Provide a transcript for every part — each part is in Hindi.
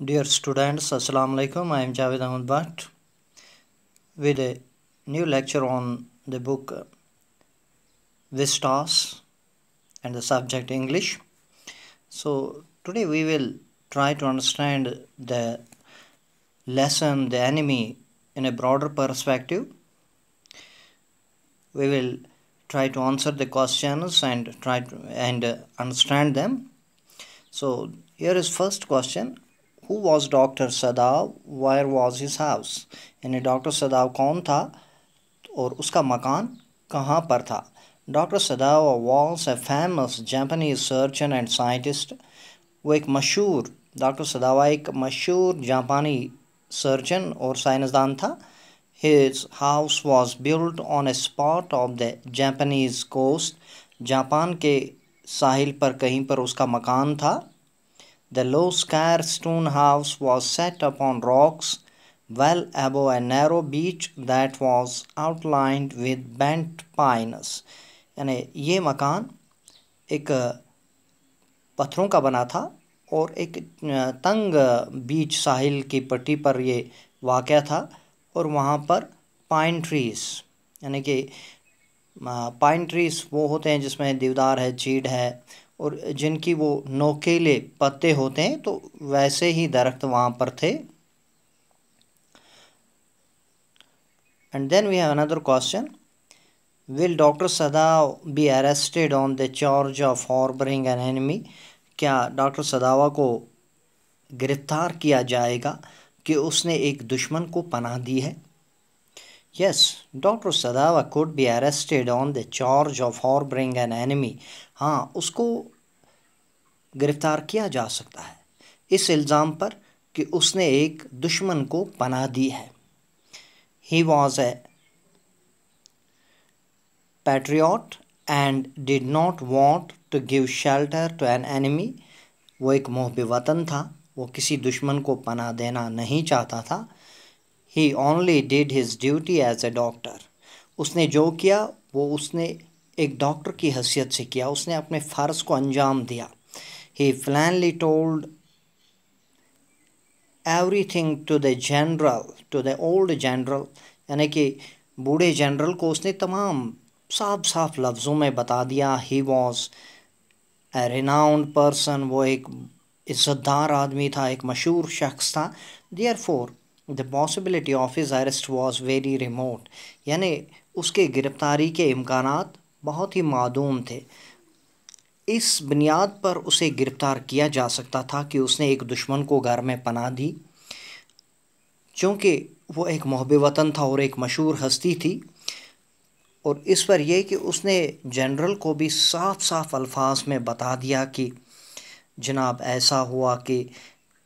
Dear students, Assalamu alaikum. I am Javed Ahmed Bhatt with a new lecture on the book Vistas and the subject English. So, today we will try to understand the lesson, the enemy, in a broader perspective. We will try to answer the questions and try to understand them. So, here is first question. Who was Dr. Sadav? Where was his house? यानी डॉक्टर सदाव कौन था और उसका मकान कहाँ पर था. Doctor सदाव was a famous Japanese surgeon and scientist. वो एक मशहूर डॉक्टर सदावा एक मशहूर जापानी सर्जन और साइंसदान था. His house was built on a spot of the Japanese coast. Japan के साहिल पर कहीं पर उसका मकान था. The low square stone house was set upon rocks well above a narrow beach that was outlined with bent pines. यानी ये मकान एक पत्थरों का बना था और एक तंग बीच साहिल की पट्टी पर ये वाक़या था और वहाँ पर पाइन ट्रीज यानी कि पाइन ट्रीज वो होते हैं जिसमें देवदार है, चीड़ है और जिनकी वो नोकीले पत्ते होते हैं, तो वैसे ही दरख्त वहाँ पर थे. And then we have another question. Will Dr. Sadav be arrested on the charge of harboring an enemy? क्या डॉक्टर सदावा को गिरफ्तार किया जाएगा कि उसने एक दुश्मन को पनाह दी है? Yes, Dr. Sadawa could be arrested on the charge of harboring an enemy. हाँ, उसको गिरफ्तार किया जा सकता है इस इल्ज़ाम पर कि उसने एक दुश्मन को पनाह दी है. He was a patriot and did not want to give shelter to an enemy. वो एक मोहब्बे वतन था, वो किसी दुश्मन को पनाह देना नहीं चाहता था. He only did his duty as a doctor. उसने जो किया वो उसने एक डॉक्टर की हैसियत से किया, उसने अपने फ़र्ज़ को अंजाम दिया. He plainly told everything to the general, to the old general. यानी कि बूढ़े जनरल को उसने तमाम साफ साफ लफ्ज़ों में बता दिया. He was a renowned person. वो एक इज़्ज़तदार आदमी था, एक मशहूर शख्स था. Therefore the possibility of his arrest was very remote. यानी उसके गिरफ्तारी के इम्कानात बहुत ही मादूम थे. इस बुनियाद पर उसे गिरफ्तार किया जा सकता था कि उसने एक दुश्मन को घर में पनाह दी, चूँकि वो एक मुहब्बे वतन था और एक मशहूर हस्ती थी. और इस पर यह कि उसने जनरल को भी साफ साफ अल्फाज में बता दिया कि जनाब ऐसा हुआ कि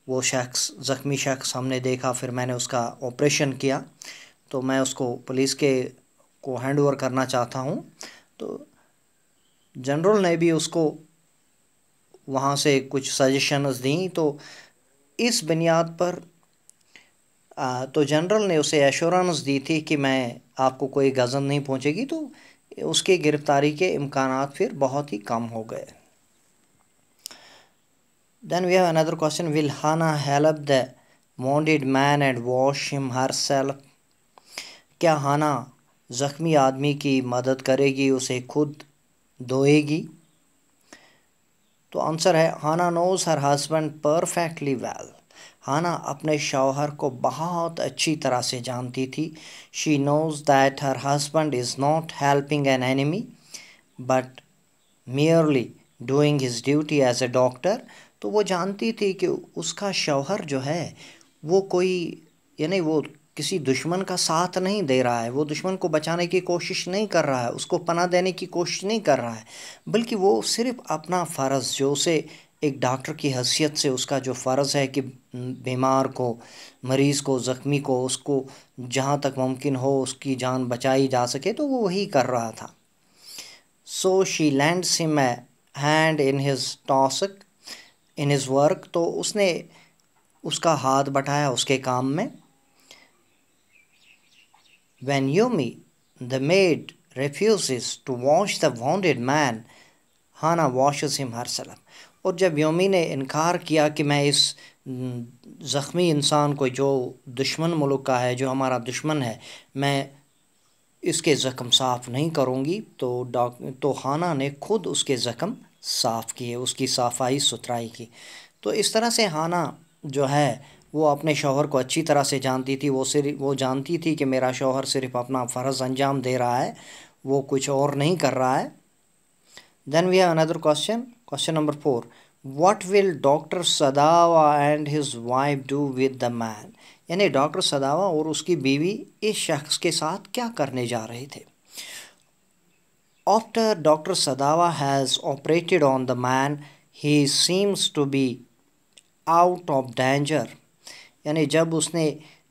वो शख्स ज़ख्मी शख्स हमने देखा, फिर मैंने उसका ऑपरेशन किया, तो मैं उसको पुलिस के को हैंड ओवर करना चाहता हूँ. तो जनरल ने भी उसको वहाँ से कुछ सजेशंस दी. तो इस बुनियाद पर तो जनरल ने उसे एश्योरेंस दी थी कि मैं आपको कोई गज़न नहीं पहुँचेगी. तो उसके गिरफ्तारी के इम्कानात फिर बहुत ही कम हो गए. Then we have another question. Will Hannah help the wounded man and wash him herself? क्या हाना ज़ख्मी आदमी की मदद करेगी, उसे खुद धोएगी? तो आंसर है हाना knows her husband perfectly well. हाना अपने शौहर को बहुत अच्छी तरह से जानती थी. She knows that her husband is not helping an enemy but merely doing his duty as a doctor. तो वो जानती थी कि उसका शौहर जो है वो कोई यानी वो किसी दुश्मन का साथ नहीं दे रहा है, वो दुश्मन को बचाने की कोशिश नहीं कर रहा है, उसको पनाह देने की कोशिश नहीं कर रहा है, बल्कि वो सिर्फ़ अपना फ़र्ज़ जो उसे एक डॉक्टर की हैसियत से उसका जो फ़र्ज़ है कि बीमार को, मरीज़ को, ज़ख्मी को, उसको जहाँ तक मुमकिन हो उसकी जान बचाई जा सके, तो वो वही कर रहा था. So she lends him a hand in his task, in his work. तो उसने उसका हाथ बटाया उसके काम में. When Yumi, the maid, refuses to wash the wounded man, Hannah washes him herself. और जब योमी ने इनकार किया कि मैं इस ज़ख्मी इंसान को, जो दुश्मन मुल्क का है, जो हमारा दुश्मन है, मैं इसके ज़ख्म साफ़ नहीं करूँगी, तो हाना ने खुद उसके ज़ख्म साफ़ किए, उसकी सफाई सुथराई की। तो इस तरह से हाना जो है वो अपने शौहर को अच्छी तरह से जानती थी। वो जानती थी कि मेरा शौहर सिर्फ़ अपना फ़र्ज़ अंजाम दे रहा है, वो कुछ और नहीं कर रहा है। Then we have another question. Question number 4. What will Dr. Sadawa and his wife do with the man? यानी डॉक्टर सदावा और उसकी बीवी इस शख्स के साथ क्या करने जा रहे थे? After Dr. Sadawa has operated on the man, he seems to be out of danger. यानी जब उसने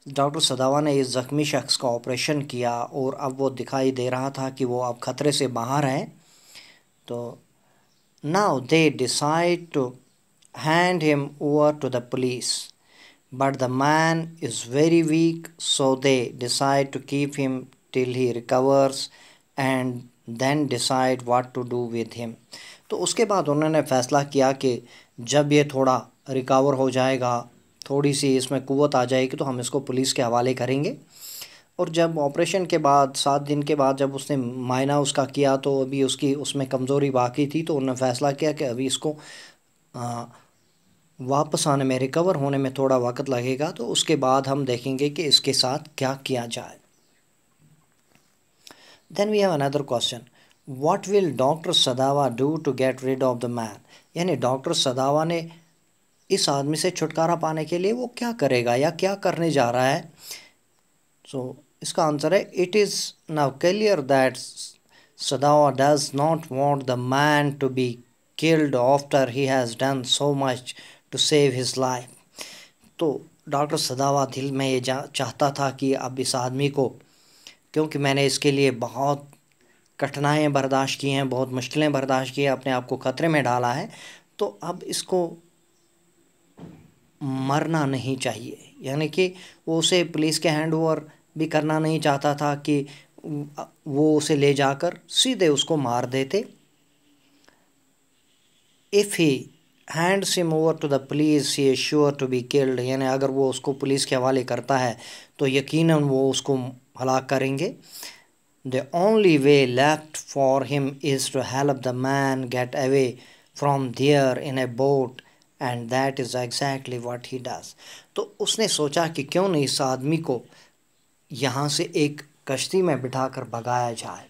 डॉक्टर सदावा ने इस ज़ख्मी शख्स का ऑपरेशन किया और अब वो दिखाई दे रहा था कि वो अब ख़तरे से बाहर है, तो now they decide to hand him over to the police. But the man is very weak, so they decide to keep him till he recovers and then decide what to do with him. तो उसके बाद उन्होंने फ़ैसला किया कि जब ये थोड़ा रिकवर हो जाएगा, थोड़ी सी इसमें कुव्वत आ जाएगी, तो हम इसको पुलिस के हवाले करेंगे। और जब ऑपरेशन के बाद 7 दिन के बाद जब उसने मायना उसका किया, तो अभी उसकी उसमें कमज़ोरी बाकी थी, तो उन्होंने फ़ैसला किया कि अभी इसको वापस आने में, रिकवर होने में थोड़ा वक्त लगेगा, तो उसके बाद हम देखेंगे कि इसके साथ क्या किया जाए। Then we have another question, what will doctor Sadao do to get rid of the man? यानी डॉक्टर सदावा ने इस आदमी से छुटकारा पाने के लिए वो क्या करेगा या क्या करने जा रहा है? इसका आंसर है, it is now clear that Sadao does not want the man to be killed after he has done so much to save his life. तो डॉक्टर सदावा दिल में ये चाहता था कि अब इस आदमी को, क्योंकि मैंने इसके लिए बहुत कठिनाइयाँ बर्दाश्त की हैं, बहुत मुश्किलें बर्दाश्त की हैं, अपने आप को ख़तरे में डाला है, तो अब इसको मरना नहीं चाहिए। यानी कि वो उसे पुलिस के हैंड ओवर भी करना नहीं चाहता था कि वो उसे ले जाकर सीधे उसको मार देते। If he hands him over to the police he is sure to be killed. यानी अगर वो उसको पुलिस के हवाले करता है तो यकीनन वो उसको हलाक करेंगे। The only way left for him is to help the man get away from there in a boat, and that is exactly what he does. तो उसने सोचा कि क्यों नहीं इस आदमी को यहाँ से एक कश्ती में बिठाकर भगाया जाए।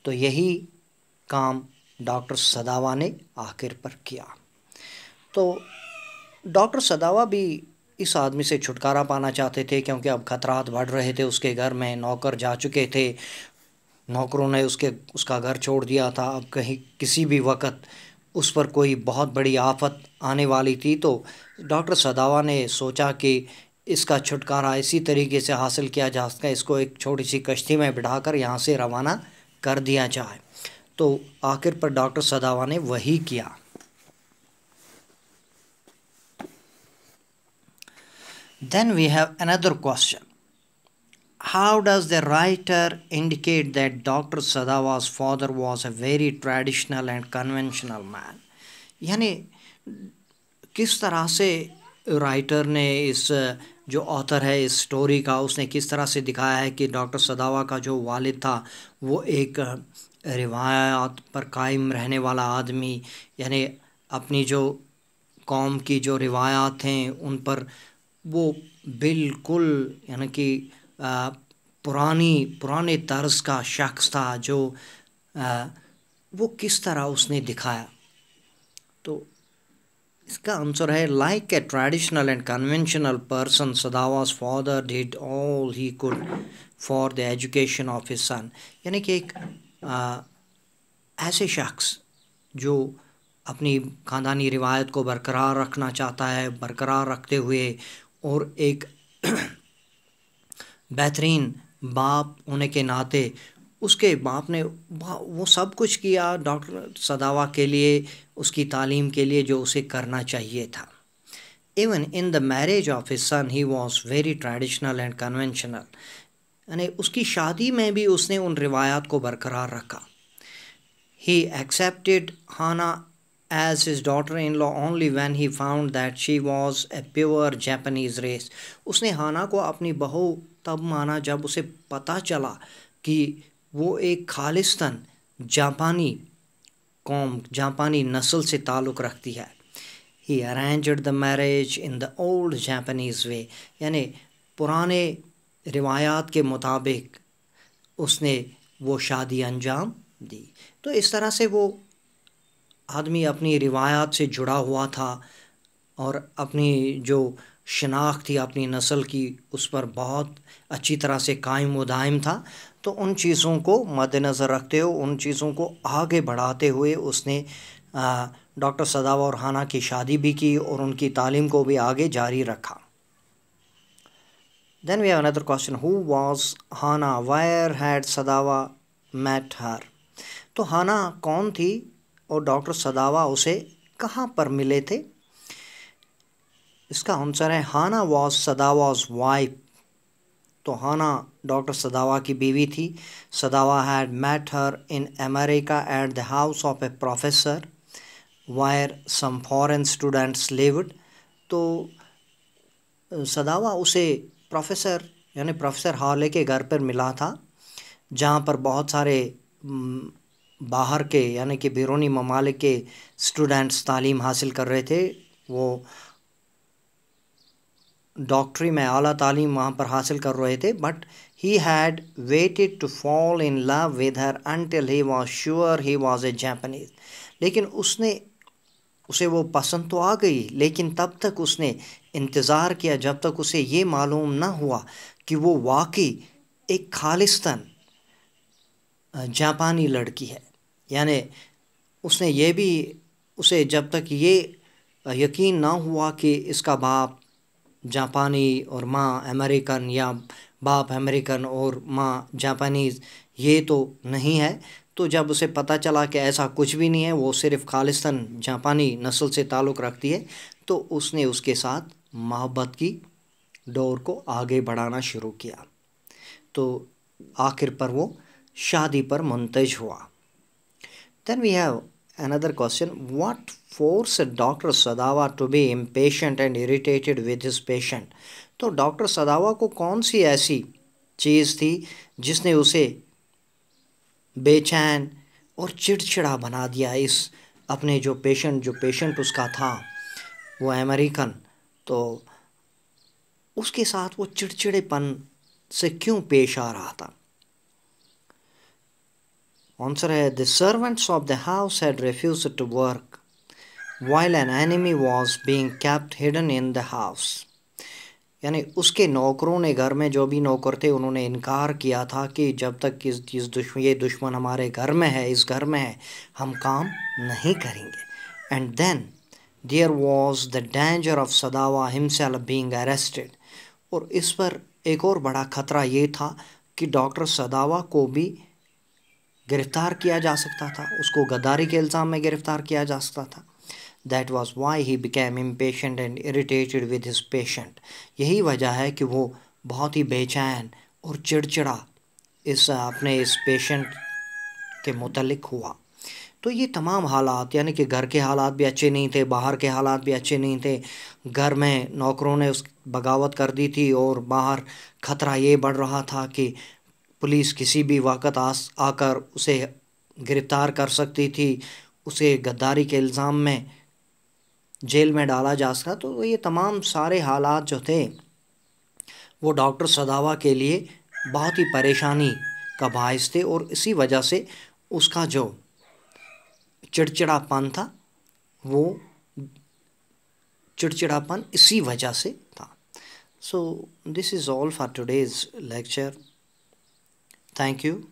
तो यही काम डॉक्टर सदावा ने आखिर पर किया। तो डॉक्टर सदावा भी इस आदमी से छुटकारा पाना चाहते थे, क्योंकि अब खतरात बढ़ रहे थे। उसके घर में नौकर जा चुके थे, नौकरों ने उसका घर छोड़ दिया था। अब कहीं किसी भी वक्त उस पर कोई बहुत बड़ी आफत आने वाली थी। तो डॉक्टर सदावा ने सोचा कि इसका छुटकारा इसी तरीके से हासिल किया जा सकता है, इसको एक छोटी सी कश्ती में बिठाकर यहाँ से रवाना कर दिया जाए। तो आखिर पर डॉक्टर सदावा ने वही किया। Then we have another question. How does the writer indicate that Dr. Sadawa's father was a very traditional and conventional man? यानी किस तरह से राइटर ने जो ऑथर है इस स्टोरी का, उसने किस तरह से दिखाया है कि डॉक्टर सदावा का जो वालिद था वो एक रिवायात पर कायम रहने वाला आदमी, यानी अपनी जो कौम की जो रिवायात हैं उन पर वो बिल्कुल, यानी कि पुराने तर्ज का शख्स था, जो वो किस तरह उसने दिखाया। तो इसका आंसर है, like a traditional and conventional person, Sadao's father did all he could for the education of his son. यानी कि एक ऐसे शख्स जो अपनी ख़ानदानी रिवायत को बरकरार रखना चाहता है, बरकरार रखते हुए और एक बेहतरीन बाप होने के नाते उसके बाप ने वो सब कुछ किया डॉक्टर सदावा के लिए, उसकी तालीम के लिए जो उसे करना चाहिए था। Even in the marriage of his sun he was very traditional and conventional. यानी उसकी शादी में भी उसने उन रिवायात को बरकरार रखा। He accepted Hana as his daughter-in-law only when he found that she was a pure Japanese race. उसने हाना को अपनी बहू तब माना जब उसे पता चला कि वो एक खालिस्तान जापानी कौम, जापानी नस्ल से ताल्लुक़ रखती है. He arranged the marriage in the old Japanese way, यानी पुराने रिवायात के मुताबिक उसने वो शादी अंजाम दी. तो इस तरह से वो आदमी अपनी रिवायात से जुड़ा हुआ था और अपनी जो शनाख्त थी अपनी नस्ल की उस पर बहुत अच्छी तरह से कायम व दायम था. तो उन चीज़ों को मद्देनज़र रखते हुए, उन चीज़ों को आगे बढ़ाते हुए उसने डॉक्टर सदावा और हाना की शादी भी की और उनकी तालीम को भी आगे जारी रखा. Then we have another question. Who was Hana? Where had Sadawa met her? तो हाना कौन थी और डॉक्टर सदावा उसे कहाँ पर मिले थे? इसका आंसर है हाना वॉज सदावाज वाइफ. तो हाना डॉक्टर सदावा की बीवी थी. Sadao had met her in America at the house of a professor where some foreign students lived. तो सदावा उसे प्रोफेसर यानी प्रोफेसर हाले के घर पर मिला था जहाँ पर बहुत सारे बाहर के यानी कि बैरूनी ममालिक के स्टूडेंट्स तालीम हासिल कर रहे थे. वो डॉक्टरी में आला तालीम वहाँ पर हासिल कर रहे थे. But he had waited to fall in love with her until he was sure he was a Japanese. लेकिन उसे वो पसंद तो आ गई, लेकिन तब तक उसने इंतज़ार किया जब तक उसे ये मालूम ना हुआ कि वो वाकई एक खालिस्तान जापानी लड़की है. यानी उसे जब तक ये यकीन ना हुआ कि इसका बाप जापानी और माँ अमेरिकन या बाप अमेरिकन और माँ जापानीज़ ये तो नहीं है. तो जब उसे पता चला कि ऐसा कुछ भी नहीं है, वो सिर्फ़ खालिस्तान जापानी नस्ल से ताल्लुक़ रखती है, तो उसने उसके साथ मोहब्बत की डोर को आगे बढ़ाना शुरू किया. तो आखिर पर वो शादी पर मुंतज हुआ. Then we have another question. What forced Dr. Sadawa to be impatient and irritated with his patient? तो डॉक्टर सदावा को कौन सी ऐसी चीज़ थी जिसने उसे बेचैन और चिड़चिड़ा बना दिया इस अपने जो पेशेंट उसका था वो अमेरिकन, तो उसके साथ वो चिड़चिड़ेपन से क्यों पेश आ रहा था? आंसर है the servants of the house had refused to work while an enemy was being kept hidden in the house. यानी उसके नौकरों ने, घर में जो भी नौकर थे, उन्होंने इनकार किया था कि जब तक ये दुश्मन हमारे घर में है, इस घर में है, हम काम नहीं करेंगे. And then there was the danger of Sadao himself being arrested. और इस पर एक और बड़ा ख़तरा ये था कि डॉक्टर सदावा को भी गिरफ़्तार किया जा सकता था, उसको गद्दारी के इल्ज़ाम में गिरफ़्तार किया जा सकता था. That was why he became impatient and irritated with his patient. यही वजह है कि वो बहुत ही बेचैन और चिड़चिड़ा अपने इस पेशेंट के मुतल्लिक हुआ. तो ये तमाम हालात, यानी कि घर के हालात भी अच्छे नहीं थे, बाहर के हालात भी अच्छे नहीं थे. घर में नौकरों ने उस बगावत कर दी थी और बाहर ख़तरा ये बढ़ रहा था कि पुलिस किसी भी वक्त आकर उसे गिरफ़्तार कर सकती थी, उसे गद्दारी के इल्ज़ाम में जेल में डाला जा सकता. तो ये तमाम सारे हालात जो थे वो डॉक्टर सदावा के लिए बहुत ही परेशानी का बायस थे और इसी वजह से उसका जो चिड़चिड़ापन था वो चिड़चिड़ापन इसी वजह से था. So this is all for today's lecture. Thank you.